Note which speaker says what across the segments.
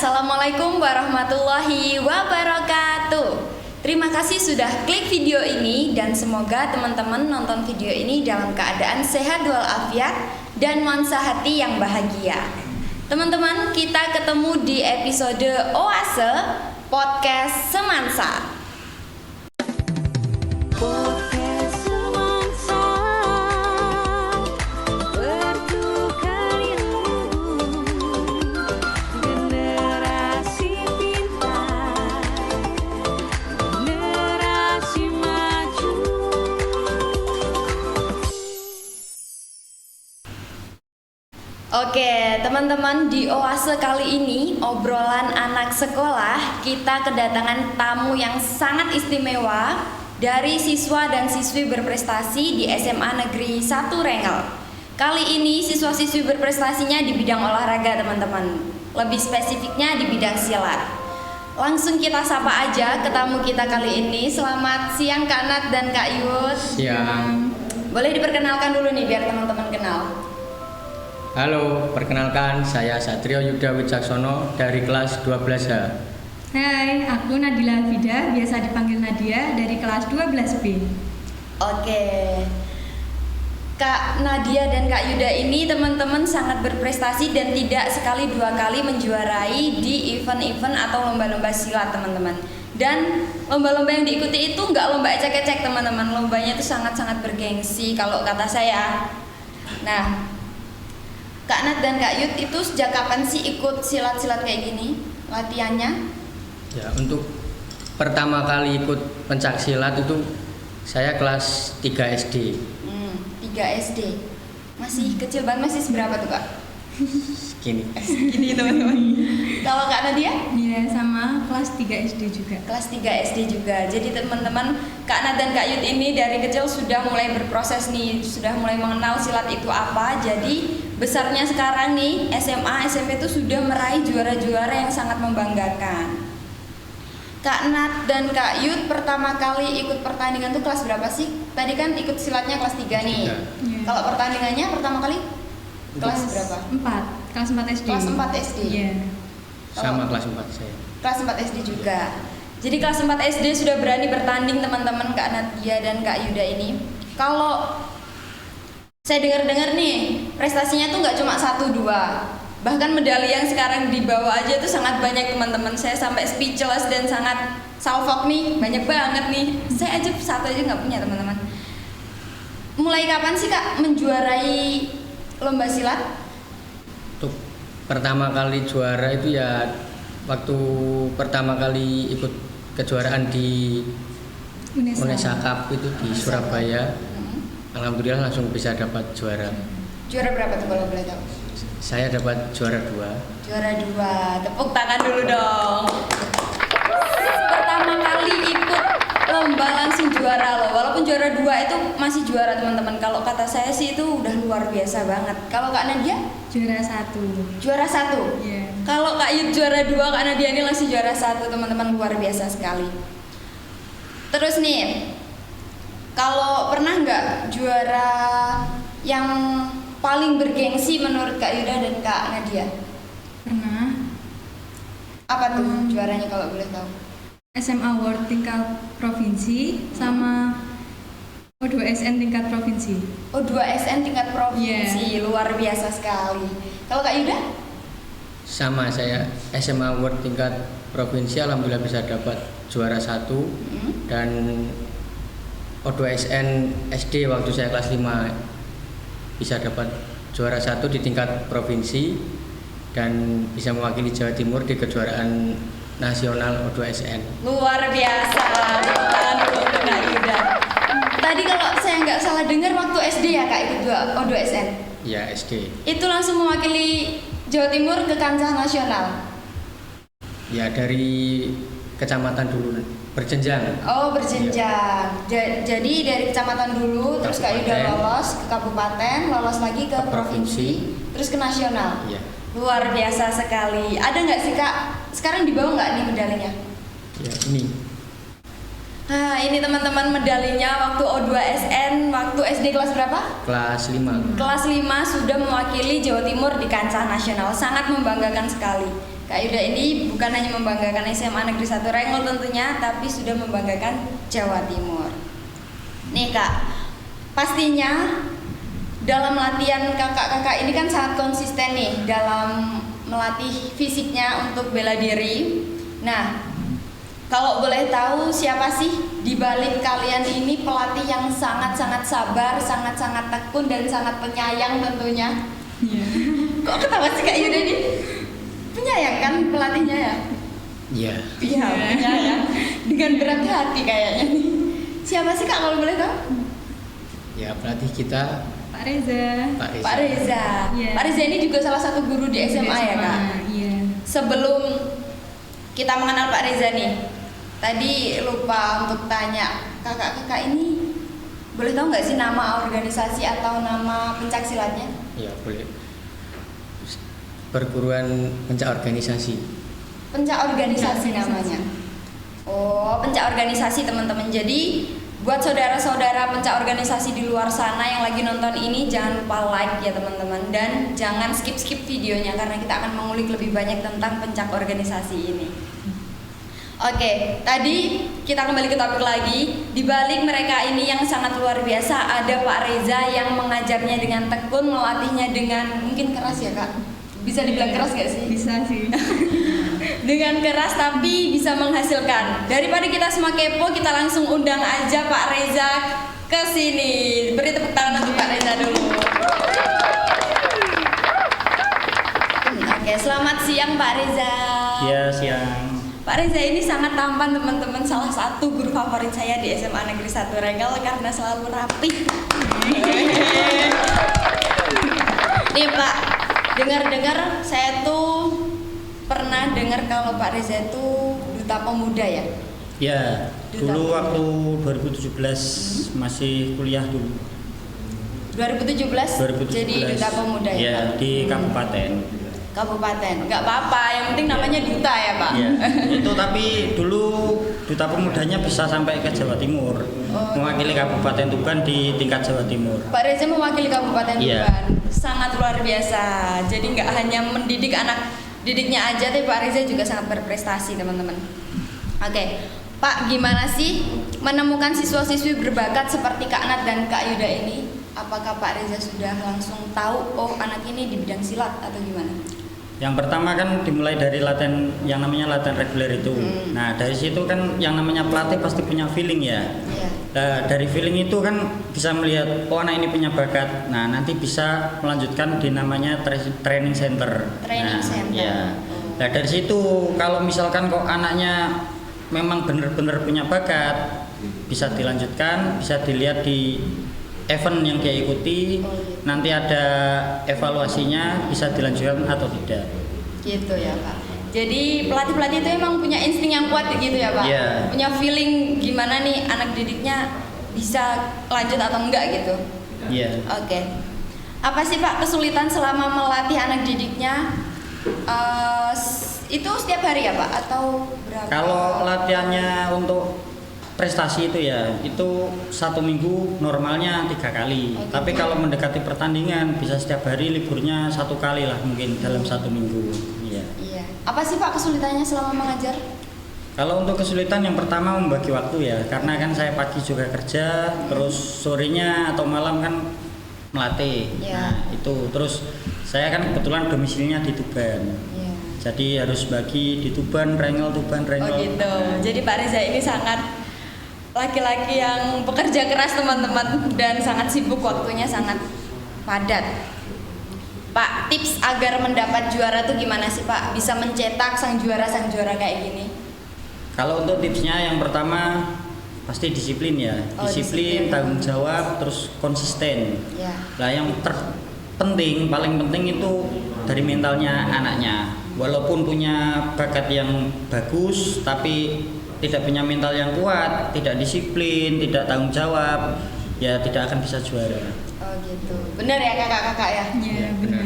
Speaker 1: Assalamualaikum warahmatullahi wabarakatuh. Terima kasih sudah klik video ini dan semoga teman-teman nonton video ini dalam keadaan sehat walafiat dan nuansa hati yang bahagia. Teman-teman, kita ketemu di episode Oase Podcast Semansa. Oke, teman-teman, di Oase kali ini obrolan anak sekolah, kita kedatangan tamu yang sangat istimewa dari siswa dan siswi berprestasi di SMA Negeri 1 Rengel. Kali ini siswa-siswi berprestasinya di bidang olahraga, teman-teman. Lebih spesifiknya di bidang silat. Langsung kita sapa aja ke tamu kita kali ini. Selamat siang Kak Nat dan Kak Yud.
Speaker 2: Siang.
Speaker 1: Boleh diperkenalkan dulu nih biar teman-teman kenal.
Speaker 2: Halo, perkenalkan saya Satrio Yuda Wicaksono dari kelas 12H.
Speaker 3: Hai, aku Nadila Hafida, biasa dipanggil Nadia dari kelas 12B.
Speaker 1: Oke. Kak Nadia dan Kak Yuda ini teman-teman sangat berprestasi dan tidak sekali dua kali menjuarai di event-event atau lomba-lomba silat, teman-teman. Dan lomba-lomba yang diikuti itu nggak lomba ecek-ecek, teman-teman. Lombanya itu sangat-sangat bergengsi kalau kata saya. Nah, Kak Nat dan Kak Yud itu sejak kapan sih ikut silat-silat kayak gini latihannya?
Speaker 2: Ya, untuk pertama kali ikut pencak silat itu saya kelas 3 SD.
Speaker 1: 3 SD. Masih kecil banget, masih seberapa tuh Kak?
Speaker 2: Segini.
Speaker 1: Segini teman-teman. Kalau Kak Nadia?
Speaker 3: Iya, sama kelas 3 SD juga.
Speaker 1: Kelas 3 SD juga. Jadi teman-teman, Kak Nat dan Kak Yud ini dari kecil sudah mulai berproses nih, sudah mulai mengenal silat itu apa. Jadi besarnya sekarang nih SMA, SMP itu sudah meraih juara-juara yang sangat membanggakan. Kak Nat dan Kak Yud pertama kali ikut pertandingan tuh kelas berapa sih? Tadi kan ikut silatnya kelas 3 nih.
Speaker 3: Yeah.
Speaker 1: Kalau pertandingannya pertama kali kelas berapa?
Speaker 3: 4, kelas 4 SD.
Speaker 1: Kelas 4 SD.
Speaker 3: Iya.
Speaker 2: Sama kelas 4 saya.
Speaker 1: Kelas 4 SD juga. Jadi kelas 4 SD sudah berani bertanding, teman-teman, Kak Nadia dan Kak Yuda ini. Kalau saya dengar-dengar nih, prestasinya tuh nggak cuma 1-2. Bahkan medali yang sekarang dibawa aja tuh sangat banyak, teman-teman. Saya sampai speechless dan sangat salfok nih, banyak banget nih. Saya aja satu aja nggak punya, teman-teman. Mulai kapan sih Kak menjuarai lomba silat?
Speaker 2: Untuk pertama kali juara itu ya waktu pertama kali ikut kejuaraan di Unesa Cup itu di Surabaya. Alhamdulillah langsung bisa dapat juara.
Speaker 1: Juara berapa tuh kalau boleh tahu?
Speaker 2: Saya dapat juara 2.
Speaker 1: Juara 2. Tepuk tangan dulu dong. Pertama kali ikut lomba langsung juara loh. Walaupun juara 2 itu masih juara, teman-teman. Kalau kata saya sih itu udah luar biasa banget. Kalau Kak Nadia?
Speaker 3: Juara 1.
Speaker 1: Juara 1.
Speaker 3: Iya.
Speaker 1: Kalau Kak Yud juara 2, Kak Nadia ini langsung juara 1, teman-teman, luar biasa sekali. Terus nih, kalau pernah nggak juara yang paling bergengsi menurut Kak Yuda dan Kak Nadia?
Speaker 3: Pernah.
Speaker 1: Apa tuh juaranya kalau boleh tahu?
Speaker 3: SMA Award tingkat provinsi sama O2SN tingkat provinsi.
Speaker 1: O2SN tingkat provinsi, luar biasa sekali. Kalau Kak Yuda?
Speaker 2: Sama saya SMA Award tingkat provinsi, alhamdulillah bisa dapat juara 1 dan O2SN SD waktu saya kelas 5 bisa dapat juara 1 di tingkat provinsi dan bisa mewakili Jawa Timur di kejuaraan nasional O2SN.
Speaker 1: Luar biasa. Tangan dulu untuk Kak Yuda. Tadi kalau saya nggak salah dengar waktu SD ya Kak ikut O2SN?
Speaker 2: Ya, SD.
Speaker 1: Itu langsung mewakili Jawa Timur ke kancah nasional?
Speaker 2: Ya, dari kecamatan dulu, berjenjang.
Speaker 1: Oh, berjenjang. Jadi dari kecamatan dulu, terus Kak Yuda lolos ke kabupaten, lolos lagi ke provinsi, terus ke nasional.
Speaker 2: Iya.
Speaker 1: Luar biasa sekali. Ada nggak sih Kak? Sekarang dibawa nggak nih medalinya?
Speaker 2: Ya, ini.
Speaker 1: Nah, ini teman-teman medalinya waktu O2SN, waktu SD kelas berapa?
Speaker 2: Kelas 5.
Speaker 1: Kelas 5 sudah mewakili Jawa Timur di kancah nasional. Sangat membanggakan sekali. Kak Yuda ini bukan hanya membanggakan SMA Negeri 1 Rengel tentunya, tapi sudah membanggakan Jawa Timur. Nih Kak, pastinya dalam latihan kakak-kakak ini kan sangat konsisten nih dalam melatih fisiknya untuk bela diri. Nah, kalau boleh tahu siapa sih di balik kalian ini pelatih yang sangat-sangat sabar, sangat-sangat tekun dan sangat penyayang tentunya?
Speaker 3: Iya.
Speaker 1: Kok ketawa sih Kak Yuda nih? Penyayang kan pelatihnya ya?
Speaker 2: Iya.
Speaker 1: Iya, penyayang. Dengan berat hati kayaknya nih. Siapa sih Kak kalau boleh tahu?
Speaker 2: Ya, pelatih kita
Speaker 3: Pak Reza.
Speaker 1: Pak Reza.
Speaker 3: Iya.
Speaker 1: Pak Reza ini juga salah satu guru di SMA ya Kak?
Speaker 3: Iya.
Speaker 1: Sebelum kita mengenal Pak Reza nih, tadi lupa untuk tanya kakak-kakak ini boleh tahu nggak sih nama organisasi atau nama pencak silatnya?
Speaker 2: ya boleh. Perguruan pencak organisasi.
Speaker 1: Pencak organisasi
Speaker 3: Pencak
Speaker 1: namanya. Oh, pencak organisasi teman-teman. Jadi buat saudara-saudara pencak organisasi di luar sana yang lagi nonton ini, jangan lupa like ya teman-teman, dan jangan skip-skip videonya karena kita akan mengulik lebih banyak tentang pencak organisasi ini. Oke, tadi kita kembali ke topik lagi. Di balik mereka ini yang sangat luar biasa, ada Pak Reza yang mengajarnya dengan tekun, melatihnya dengan mungkin keras ya Kak? Bisa dibilang keras gak sih?
Speaker 3: Bisa sih.
Speaker 1: Dengan keras tapi bisa menghasilkan. Daripada kita semua kepo, kita langsung undang aja Pak Reza ke sini. Beri tepuk tangan untuk Pak Reza dulu. Oke, selamat siang Pak Reza.
Speaker 4: Iya, siang.
Speaker 1: Pak Reza ini sangat tampan teman-teman, salah satu guru favorit saya di SMA Negeri 1 Rengel karena selalu rapi. Nih Pak, dengar-dengar saya tuh pernah dengar kalau Pak Reza itu duta pemuda ya?
Speaker 4: Ya, dulu waktu 2017 masih kuliah dulu.
Speaker 1: 2017, jadi duta pemuda ya?
Speaker 4: Ya, di kabupaten.
Speaker 1: Kabupaten, nggak apa-apa, yang penting namanya duta ya Pak?
Speaker 4: Ya, itu tapi dulu duta pemudanya bisa sampai ke Jawa Timur. Mewakili Kabupaten Tuban di tingkat Jawa Timur.
Speaker 1: Pak Reza mewakili Kabupaten
Speaker 4: Iya.
Speaker 1: Tuban, sangat luar biasa. Jadi nggak hanya mendidik anak didiknya aja, tapi Pak Reza juga sangat berprestasi teman-teman. Oke, Pak, gimana sih menemukan siswa-siswi berbakat seperti Kak Nat dan Kak Yuda ini? Apakah Pak Reza sudah langsung tahu, oh anak ini di bidang silat atau gimana?
Speaker 4: Yang pertama kan dimulai dari latihan yang namanya latihan reguler itu. Nah, dari situ kan yang namanya pelatih pasti punya feeling ya.
Speaker 1: Iya.
Speaker 4: Nah, dari feeling itu kan bisa melihat oh anak ini punya bakat. Nah, nanti bisa melanjutkan di namanya training center.
Speaker 1: Training
Speaker 4: Nah,
Speaker 1: center.
Speaker 4: ya.
Speaker 1: Oh.
Speaker 4: Nah, dari situ kalau misalkan kok anaknya memang benar-benar punya bakat, bisa dilanjutkan, bisa dilihat di event yang dia ikuti.
Speaker 1: Oh, gitu.
Speaker 4: Nanti ada evaluasinya, bisa dilanjutkan atau tidak.
Speaker 1: Gitu ya Pak. Jadi pelatih-pelatih itu emang punya insting yang kuat gitu ya Pak?
Speaker 4: Iya.
Speaker 1: Punya feeling gimana nih anak didiknya bisa lanjut atau enggak gitu?
Speaker 4: Iya.
Speaker 1: Oke. Apa sih Pak kesulitan selama melatih anak didiknya? Itu setiap hari ya Pak? Atau berapa?
Speaker 4: Kalau latihannya untuk prestasi itu ya, itu 1 minggu normalnya 3 kali.
Speaker 1: Oh, gitu.
Speaker 4: Tapi kalau mendekati pertandingan bisa setiap hari, liburnya 1 kali lah mungkin dalam 1 minggu. Iya.
Speaker 1: Iya. Apa sih Pak kesulitannya selama mengajar?
Speaker 4: Kalau untuk kesulitan yang pertama membagi waktu ya, karena kan saya pagi juga kerja, terus sorenya atau malam kan melatih.
Speaker 1: Iya.
Speaker 4: Nah itu, terus saya kan kebetulan domisilinya di Tuban.
Speaker 1: Iya.
Speaker 4: Jadi harus bagi di Tuban, Rengel, Tuban, Rengel.
Speaker 1: Oh gitu. Jadi Pak Reza ini sangat laki-laki yang bekerja keras teman-teman dan sangat sibuk, waktunya sangat padat. Pak, tips agar mendapat juara tuh gimana sih Pak? Bisa mencetak sang juara kayak gini?
Speaker 4: Kalau untuk tipsnya yang pertama pasti disiplin ya.
Speaker 1: Oh, disiplin.
Speaker 4: Tanggung jawab, terus konsisten.
Speaker 1: Ya.
Speaker 4: Nah yang terpenting, paling penting itu dari mentalnya anaknya. Walaupun punya bakat yang bagus, tapi tidak punya mental yang kuat, tidak disiplin, tidak tanggung jawab, ya tidak akan bisa juara.
Speaker 1: Oh gitu. Benar ya kakak-kakak ya?
Speaker 3: Iya, benar.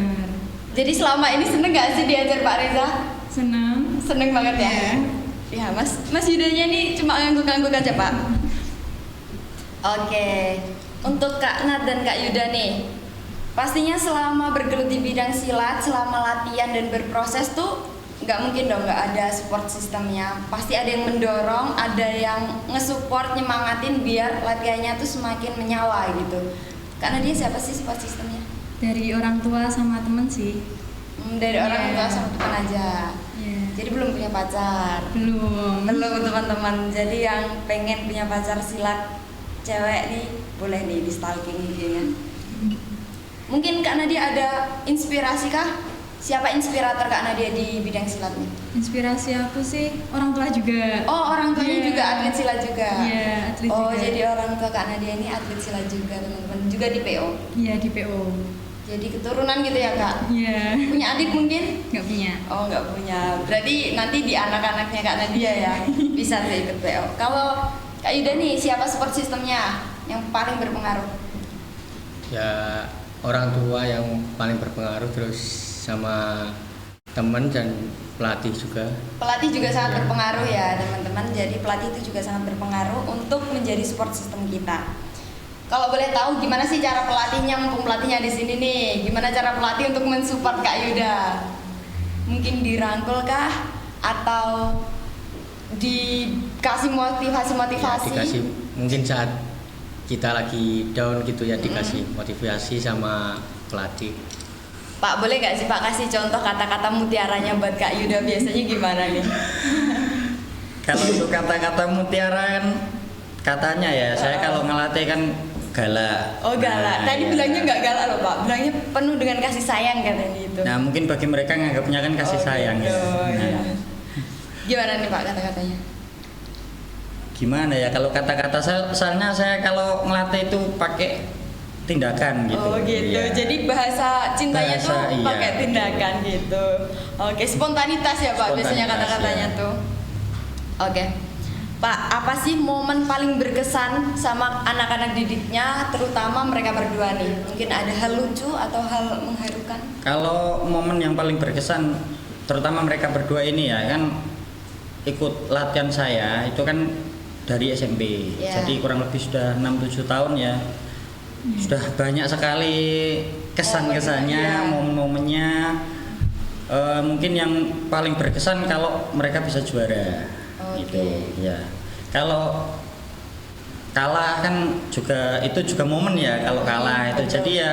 Speaker 1: Jadi selama ini seneng gak sih diajar Pak Reza?
Speaker 3: Senang.
Speaker 1: Seneng banget ya?
Speaker 3: Iya.
Speaker 1: Ya, Mas Yudanya nih cuma ngangguk-ngangguk aja, Pak. Oke. Untuk Kak Nat dan Kak Yuda nih, pastinya selama bergelut di bidang silat, selama latihan dan berproses tuh nggak mungkin dong nggak ada support sistemnya. Pasti ada yang mendorong, ada yang ngesupport, nyemangatin biar latihannya tuh semakin menyala gitu. Karena dia siapa sih support sistemnya?
Speaker 3: Dari orang tua sama temen sih.
Speaker 1: Dari orang
Speaker 3: Iya.
Speaker 1: tua sama teman aja.
Speaker 3: Iya.
Speaker 1: Jadi belum punya pacar.
Speaker 3: Belum.
Speaker 1: Belum teman-teman. Jadi yang pengen punya pacar silat cewek nih boleh nih di stalking dia. Mungkin Kak Nadia ada inspirasi kah? Siapa inspirator Kak Nadia di bidang silat nih?
Speaker 3: Inspirasi aku sih orang tua juga.
Speaker 1: Oh, orang tuanya
Speaker 3: Iya.
Speaker 1: juga atlet silat juga.
Speaker 3: Iya, atlet
Speaker 1: Oh,
Speaker 3: juga.
Speaker 1: jadi orang tua Kak Nadia ini atlet silat juga, teman-teman. Juga di PO.
Speaker 3: Iya, di PO.
Speaker 1: Jadi keturunan gitu ya, Kak?
Speaker 3: Iya.
Speaker 1: Punya adik mungkin?
Speaker 3: Nggak punya.
Speaker 1: Oh, nggak punya. Berarti nanti di anak-anaknya Kak Nadia ya bisa tuh ikut PO. Kalau Kak Yuda nih, siapa support sistemnya yang paling berpengaruh?
Speaker 2: Ya orang tua yang paling berpengaruh, terus sama teman dan pelatih juga.
Speaker 1: Pelatih juga sangat
Speaker 2: Iya.
Speaker 1: berpengaruh ya, teman-teman. Jadi pelatih itu juga sangat berpengaruh untuk menjadi support system kita. Kalau boleh tahu gimana sih cara pelatihnya, mumpung pelatihnya di sini nih, gimana cara pelatih untuk mensupport Kak Yuda? Mungkin dirangkul kah? Atau dikasih motivasi-motivasi?
Speaker 2: Ya, dikasih mungkin saat kita lagi down gitu ya, dikasih motivasi sama pelatih.
Speaker 1: Pak, boleh nggak sih Pak kasih contoh kata-kata mutiaranya buat Kak Yuda biasanya gimana nih?
Speaker 4: Kalau untuk kata-kata mutiara kan katanya ya, saya kalau ngelatih kan galak.
Speaker 1: Oh galak,
Speaker 4: Nah,
Speaker 1: tadi
Speaker 4: iya.
Speaker 1: bilangnya nggak galak loh Pak, bilangnya penuh dengan kasih sayang katanya itu.
Speaker 4: Nah mungkin bagi mereka nganggapnya kan kasih sayang
Speaker 1: gitu,
Speaker 4: ya.
Speaker 1: iya.
Speaker 4: Nah,
Speaker 1: Gimana nih Pak kata-katanya?
Speaker 4: gimana ya kalau kata-kata soalnya saya kalau ngelatih itu pakai tindakan gitu.
Speaker 1: Oh gitu,
Speaker 4: Iya.
Speaker 1: jadi bahasa cintanya
Speaker 4: Bahasa,
Speaker 1: tuh
Speaker 4: iya.
Speaker 1: pakai tindakan gitu. Oke, spontanitas ya Pak biasanya
Speaker 4: Spontanitas,
Speaker 1: kata-katanya
Speaker 4: ya.
Speaker 1: tuh. Oke, Pak, apa sih momen paling berkesan sama anak-anak didiknya, terutama mereka berdua nih? Mungkin ada hal lucu atau hal mengharukan?
Speaker 4: Kalau momen yang paling berkesan, terutama mereka berdua ini ya kan ikut latihan saya itu kan dari SMP,
Speaker 1: Iya.
Speaker 4: jadi kurang lebih sudah 6-7 tahun ya. Sudah banyak sekali kesan-kesannya,
Speaker 1: Iya.
Speaker 4: momen-momennya. Mungkin yang paling berkesan kalau mereka bisa juara,
Speaker 1: Oke.
Speaker 4: gitu. Ya. Kalau kalah kan juga itu juga momen ya. Kalau kalah itu,
Speaker 1: Betul.
Speaker 4: jadi ya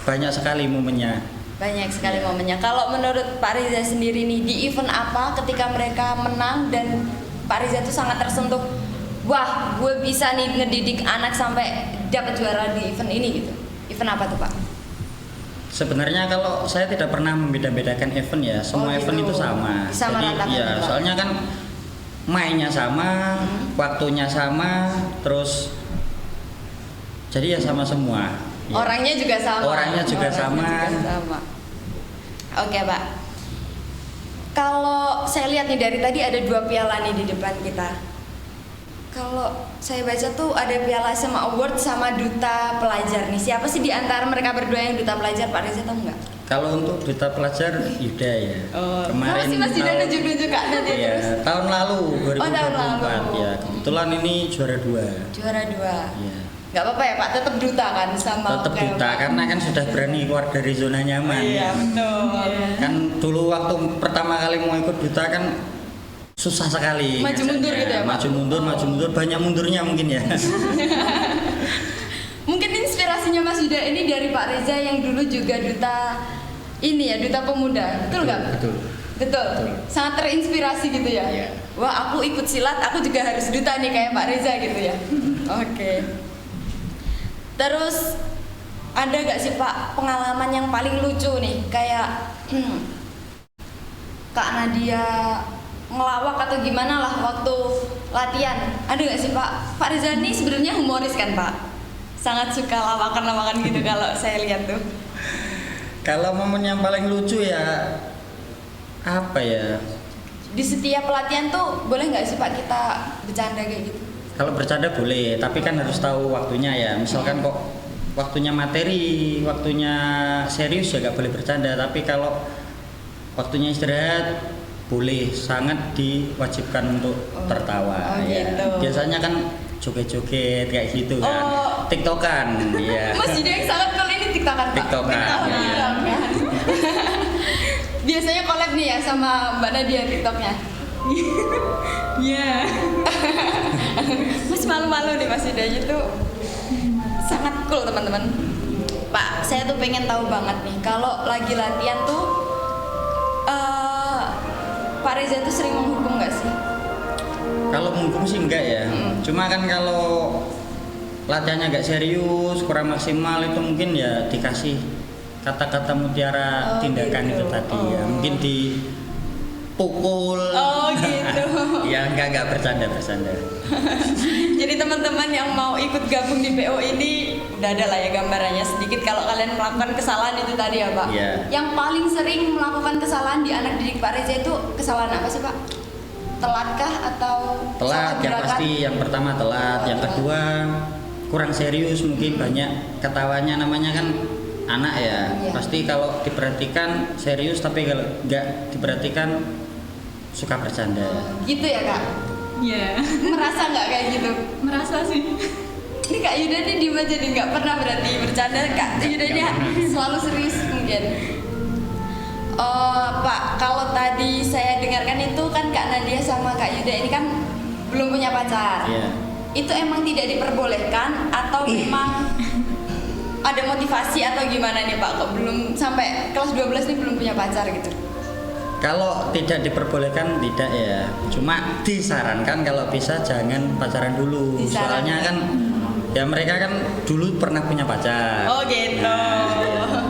Speaker 4: banyak sekali momennya.
Speaker 1: Banyak sekali momennya. Kalau menurut Pak Riza sendiri nih, di event apa ketika mereka menang dan Pak Riza tuh sangat tersentuh, wah gue bisa nih ngedidik anak sampai dapat juara di event ini gitu. Event apa tuh Pak?
Speaker 4: Sebenarnya kalau saya tidak pernah membeda-bedakan event ya, semua
Speaker 1: Oh,
Speaker 4: event
Speaker 1: gitu.
Speaker 4: itu sama.
Speaker 1: Bisa
Speaker 4: Jadi
Speaker 1: meratakan
Speaker 4: ya,
Speaker 1: ya, Pak?
Speaker 4: soalnya kan mainnya sama, waktunya sama, terus jadi ya sama semua. Ya.
Speaker 1: Orangnya juga sama.
Speaker 4: Orangnya juga sama.
Speaker 1: sama. Oke Pak. Kalau saya lihat nih dari tadi ada 2 piala nih di depan kita. Kalau saya baca tuh ada piala SMA Award sama duta pelajar nih. Siapa sih di antara mereka berdua yang duta pelajar? Pak Reza tahu nggak?
Speaker 4: Kalau untuk duta pelajar Yuda ya.
Speaker 1: Masih ada nunjuk-nunjuk Kak nanti
Speaker 4: Iya,
Speaker 1: terus.
Speaker 4: tahun lalu 2024
Speaker 1: tahun lalu.
Speaker 4: ya. Kebetulan ini juara 2.
Speaker 1: Juara 2.
Speaker 4: Iya.
Speaker 1: Nggak apa-apa ya Pak, tetap duta kan sama
Speaker 4: Tetap
Speaker 1: kayak
Speaker 4: duta
Speaker 1: Pak.
Speaker 4: karena kan sudah berani keluar dari zona nyaman.
Speaker 1: Iya betul.
Speaker 4: Kan dulu waktu pertama kali mau ikut duta kan susah sekali.
Speaker 1: Maju mundur gitu ya, Pak?
Speaker 4: Maju mundur, banyak mundurnya mungkin ya.
Speaker 1: Mungkin inspirasinya Mas Yuda ini dari Pak Reza yang dulu juga duta ini ya, duta pemuda. Betul nggak?
Speaker 2: Betul.
Speaker 1: Betul. Sangat terinspirasi gitu ya.
Speaker 2: Iya.
Speaker 1: Wah, aku ikut silat, aku juga harus duta nih kayak Pak Reza gitu ya. Oke. Terus ada gak sih Pak pengalaman yang paling lucu nih kayak Kak Nadia ngelawak atau gimana lah waktu latihan? Ada gak sih Pak? Pak Reza ini sebenarnya humoris kan Pak? Sangat suka lawakan-lawakan gitu kalau saya lihat tuh.
Speaker 4: Kalau momen yang paling lucu ya apa ya?
Speaker 1: Di setiap pelatihan tuh boleh nggak sih Pak kita bercanda kayak gitu?
Speaker 4: Kalau bercanda boleh, tapi kan harus tahu waktunya ya. Misalkan kok waktunya materi, waktunya serius ya nggak boleh bercanda. Tapi kalau waktunya istirahat, boleh, sangat diwajibkan untuk tertawa.
Speaker 1: Oh,
Speaker 4: Ya.
Speaker 1: gitu.
Speaker 4: Biasanya kan joget-joget kayak gitu kan,
Speaker 1: Oh.
Speaker 4: tiktokan, ya.
Speaker 1: Mas Yuda yang sangat cool ini tiktokan Pak.
Speaker 4: Tiktokan,
Speaker 1: Alhamdulillah,
Speaker 4: iya.
Speaker 1: kan. Biasanya collab nih ya sama Mbak Nadia tiktoknya.
Speaker 3: Iya.
Speaker 1: Mas malu-malu nih Mas Yuda itu sangat cool teman-teman. Pak, saya tuh pengen tahu banget nih kalau lagi latihan tuh Pak Reza tuh sering menghukum nggak sih?
Speaker 4: Kalau menghukum sih enggak ya. Cuma kan kalau latihannya enggak serius, kurang maksimal itu mungkin ya dikasih kata-kata mutiara
Speaker 1: Oh,
Speaker 4: tindakan
Speaker 1: gitu.
Speaker 4: itu tadi ya.
Speaker 1: Oh.
Speaker 4: Mungkin dipukul.
Speaker 1: Oh gitu.
Speaker 4: Ya enggak bercanda.
Speaker 1: Jadi teman-teman yang mau ikut gabung di PO ini udah ada lah ya gambarannya sedikit kalau kalian melakukan kesalahan itu tadi ya Pak.
Speaker 4: Iya.
Speaker 1: Yang paling sering melakukan kesalahan di anak didik Pak Reza itu kesalahan apa sih Pak? Telatkah atau
Speaker 4: Telat
Speaker 1: salah
Speaker 4: yang
Speaker 1: gerakan?
Speaker 4: pasti, yang pertama telat, yang kedua kurang serius, mungkin banyak ketawanya, namanya kan anak ya.
Speaker 1: Iya.
Speaker 4: Pasti kalau diperhatikan serius, tapi kalau enggak diperhatikan suka bercanda.
Speaker 1: Gitu ya Kak?
Speaker 3: Iya.
Speaker 1: Merasa nggak kayak gitu?
Speaker 3: Merasa sih.
Speaker 1: Ini Kak Yuda nih diem aja nih, nggak pernah berarti bercanda. Kak Yuda nya selalu serius mungkin. Pak, kalau tadi saya dengarkan itu kan Kak Nadia sama Kak Yuda ini kan belum punya pacar.
Speaker 4: Iya.
Speaker 1: Itu emang tidak diperbolehkan atau memang ada motivasi atau gimana nih Pak? Kok belum sampai kelas 12 nih belum punya pacar gitu?
Speaker 4: Kalau tidak diperbolehkan tidak ya, cuma disarankan kalau bisa jangan pacaran dulu.
Speaker 1: Disarankan.
Speaker 4: Soalnya kan ya mereka kan dulu pernah punya pacar.
Speaker 1: Oh gitu.
Speaker 4: Nah,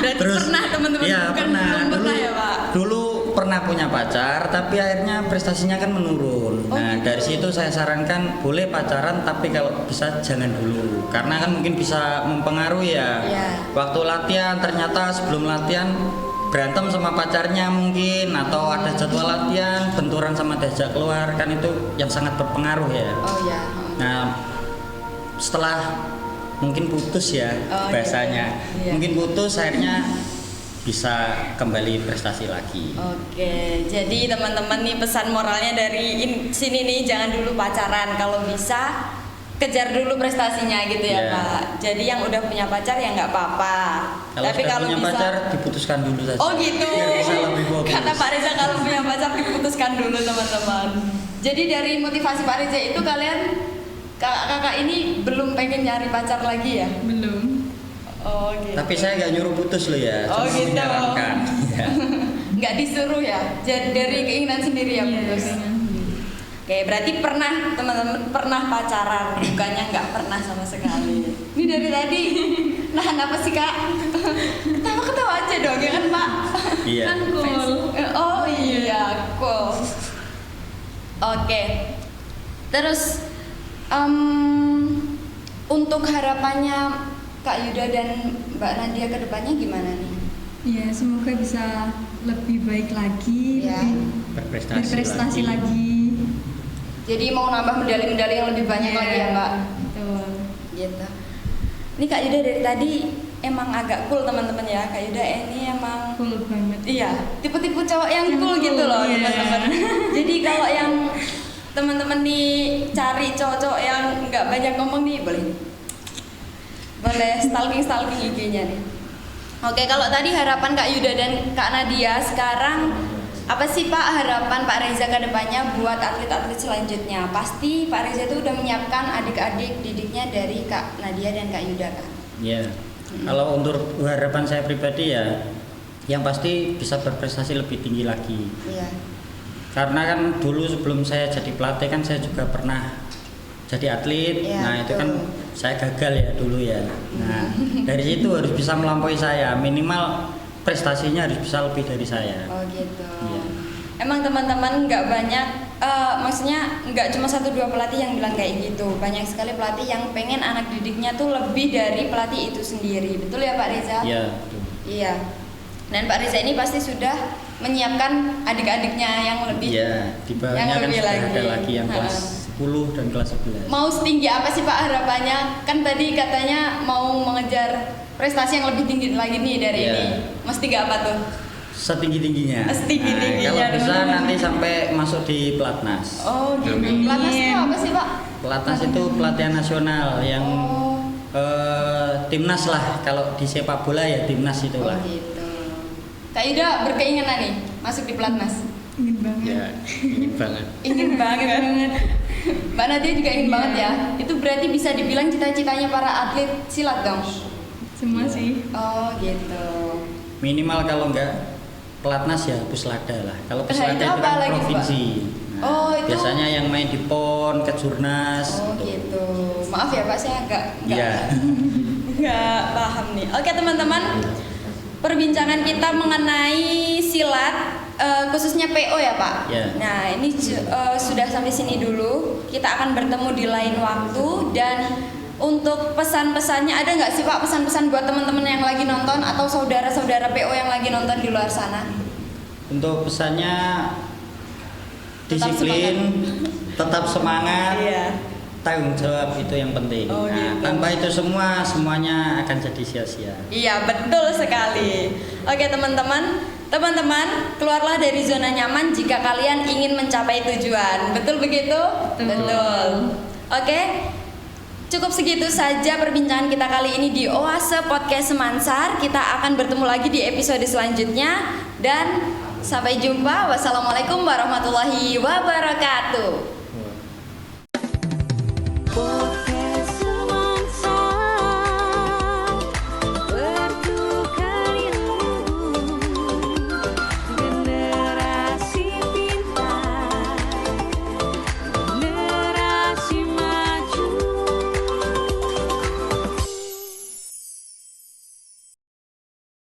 Speaker 1: Berarti pernah teman-teman
Speaker 4: Iya,
Speaker 1: bukan
Speaker 4: pernah.
Speaker 1: belum pernah ya Pak?
Speaker 4: Dulu pernah punya pacar, tapi akhirnya prestasinya kan menurun.
Speaker 1: Oh,
Speaker 4: Nah
Speaker 1: gitu.
Speaker 4: dari situ saya sarankan boleh pacaran, tapi kalau bisa jangan dulu, karena kan mungkin bisa mempengaruhi ya.
Speaker 1: Iya.
Speaker 4: Waktu latihan ternyata sebelum latihan berantem sama pacarnya mungkin, atau ada jadwal latihan benturan sama diajak keluar, kan itu yang sangat berpengaruh ya.
Speaker 1: Oh ya.
Speaker 4: Nah setelah mungkin putus ya
Speaker 1: Oh,
Speaker 4: bahasanya,
Speaker 1: gitu. Iya.
Speaker 4: mungkin putus akhirnya bisa kembali prestasi lagi.
Speaker 1: Oke, jadi teman-teman nih pesan moralnya dari sini nih, jangan dulu pacaran, kalau bisa kejar dulu prestasinya gitu ya
Speaker 4: Iya.
Speaker 1: Pak. Jadi yang udah punya pacar ya nggak apa-apa.
Speaker 4: Kalau
Speaker 1: Tapi
Speaker 4: sudah
Speaker 1: kalau
Speaker 4: punya
Speaker 1: bisa,
Speaker 4: pacar diputuskan dulu saja.
Speaker 1: oh gitu.
Speaker 4: Biar bisa lebih fokus.
Speaker 1: Kata Pak Reza kalau punya pacar diputuskan dulu teman-teman. Jadi dari motivasi Pak Reza itu kalian kakak-kakak ini belum pengen nyari pacar lagi ya?
Speaker 3: Belum.
Speaker 1: Oh gitu.
Speaker 4: Tapi saya nggak nyuruh putus loh ya,
Speaker 1: Oh,
Speaker 4: cuma
Speaker 1: gitu.
Speaker 4: menyarankan. Ya.
Speaker 1: Nggak disuruh ya? Jadi dari keinginan sendiri ya
Speaker 3: Iya,
Speaker 1: putus.
Speaker 3: kayaknya.
Speaker 1: Oke, berarti pernah teman-teman pernah pacaran, bukannya nggak pernah sama sekali. Ini dari tadi, nahan apa sih Kak? Ketawa-ketawa aja dong, ya kan Pak?
Speaker 4: Iya.
Speaker 3: Kan cool.
Speaker 1: Oh iya, cool. Oke, terus untuk harapannya Kak Yuda dan Mbak Nadia ke depannya gimana nih?
Speaker 3: Iya, semoga bisa lebih baik lagi,
Speaker 1: Iya.
Speaker 3: lebih berprestasi lagi.
Speaker 1: Jadi mau nambah medali-medali yang lebih banyak
Speaker 3: Iya,
Speaker 1: lagi ya Mbak?
Speaker 3: Betul.
Speaker 1: Gitu. Ini Kak Yuda dari tadi emang agak cool teman-teman ya. Kak Yuda ini emang
Speaker 3: Cool banget.
Speaker 1: iya, tipe-tipe cowok yang
Speaker 3: Yang
Speaker 1: cool
Speaker 3: cool,
Speaker 1: gitu loh
Speaker 3: iya.
Speaker 1: teman-teman. Jadi kalau yang teman-teman nih cari cowok-cowok yang nggak banyak ngomong nih boleh stalking IG-nya nih. Oke, kalau tadi harapan Kak Yuda dan Kak Nadia, sekarang apa sih Pak harapan Pak Reza ke depannya buat atlet-atlet selanjutnya? Pasti Pak Reza itu udah menyiapkan adik-adik didiknya dari Kak Nadia dan Kak Yuda kan?
Speaker 4: Ya. Kalau untuk harapan saya pribadi ya, yang pasti bisa berprestasi lebih tinggi lagi.
Speaker 1: Iya.
Speaker 4: Karena kan dulu sebelum saya jadi pelatih kan saya juga pernah jadi atlet.
Speaker 1: Iya,
Speaker 4: Nah itu kan
Speaker 1: betul.
Speaker 4: saya gagal ya dulu ya. Nah dari situ harus bisa melampaui saya, minimal prestasinya harus bisa lebih dari saya.
Speaker 1: Oh gitu.
Speaker 4: Iya.
Speaker 1: Emang teman-teman nggak banyak, maksudnya nggak cuma 1-2 pelatih yang bilang kayak gitu. Banyak sekali pelatih yang pengen anak didiknya tuh lebih dari pelatih itu sendiri. Betul ya Pak Reza?
Speaker 4: Iya. Betul.
Speaker 1: Iya. Dan Pak Reza ini pasti sudah menyiapkan adik-adiknya yang lebih.
Speaker 4: Iya. Di bawahnya
Speaker 1: Yang
Speaker 4: kan
Speaker 1: lebih
Speaker 4: sudah
Speaker 1: lagi.
Speaker 4: ada lagi yang kelas 10 dan kelas 11.
Speaker 1: Mau setinggi apa sih Pak harapannya? Kan tadi katanya mau mengejar prestasi yang lebih tinggi lagi nih dari
Speaker 4: Iya.
Speaker 1: ini. Mas tinggi apa tuh?
Speaker 4: setinggi-tingginya.
Speaker 1: Setinggi-tingginya,
Speaker 4: Kalau bisa
Speaker 1: teman-teman.
Speaker 4: nanti sampai masuk di pelatnas.
Speaker 1: Oh gitu.
Speaker 2: Amin.
Speaker 1: Pelatnas itu apa sih Pak?
Speaker 4: Pelatnas itu pelatihan nasional yang
Speaker 1: Oh,
Speaker 4: timnas lah. Kalau di sepak bola ya timnas
Speaker 1: oh
Speaker 4: itulah.
Speaker 1: gitu. Kak Ida berkeinginan nih masuk di pelatnas?
Speaker 3: Ingin banget.
Speaker 2: Ya, ingin banget.
Speaker 1: Ingin banget. Mbak Nadia juga ingin
Speaker 3: Iya.
Speaker 1: banget ya. Itu berarti bisa dibilang cita-citanya para atlet silat dong.
Speaker 3: Semua sih.
Speaker 1: Oh gitu.
Speaker 4: Minimal kalau enggak pelatnas ya puslada lah. Kalau
Speaker 1: Nah,
Speaker 4: puslada
Speaker 1: itu
Speaker 4: itu
Speaker 1: apa
Speaker 4: kan
Speaker 1: lagi, Pak?
Speaker 4: provinsi.
Speaker 1: Oh, itu-
Speaker 4: biasanya yang main di PON, kejurnas.
Speaker 1: Oh gitu. Maaf ya Pak, saya nggak
Speaker 4: Iya.
Speaker 1: nggak paham nih. Oke teman-teman, perbincangan kita mengenai silat khususnya PO ya Pak.
Speaker 4: Ya.
Speaker 1: Nah ini sudah sampai sini dulu. Kita akan bertemu di lain waktu dan untuk pesan-pesannya ada nggak sih Pak pesan-pesan buat teman-teman yang lagi nonton atau saudara-saudara PO yang lagi nonton di luar sana?
Speaker 4: Untuk pesannya
Speaker 1: Tetap
Speaker 4: disiplin, tetap semangat,
Speaker 1: Iya.
Speaker 4: tanggung jawab itu yang penting.
Speaker 1: Oh,
Speaker 4: Nah,
Speaker 1: gitu.
Speaker 4: tanpa itu semuanya akan jadi sia-sia.
Speaker 1: Iya betul sekali. Oke teman-teman, keluarlah dari zona nyaman jika kalian ingin mencapai tujuan. Betul begitu?
Speaker 3: Betul.
Speaker 1: Oke, cukup segitu saja perbincangan kita kali ini di Oase Podcast Semansar. Kita akan bertemu lagi di episode selanjutnya dan sampai jumpa. Wassalamualaikum warahmatullahi wabarakatuh.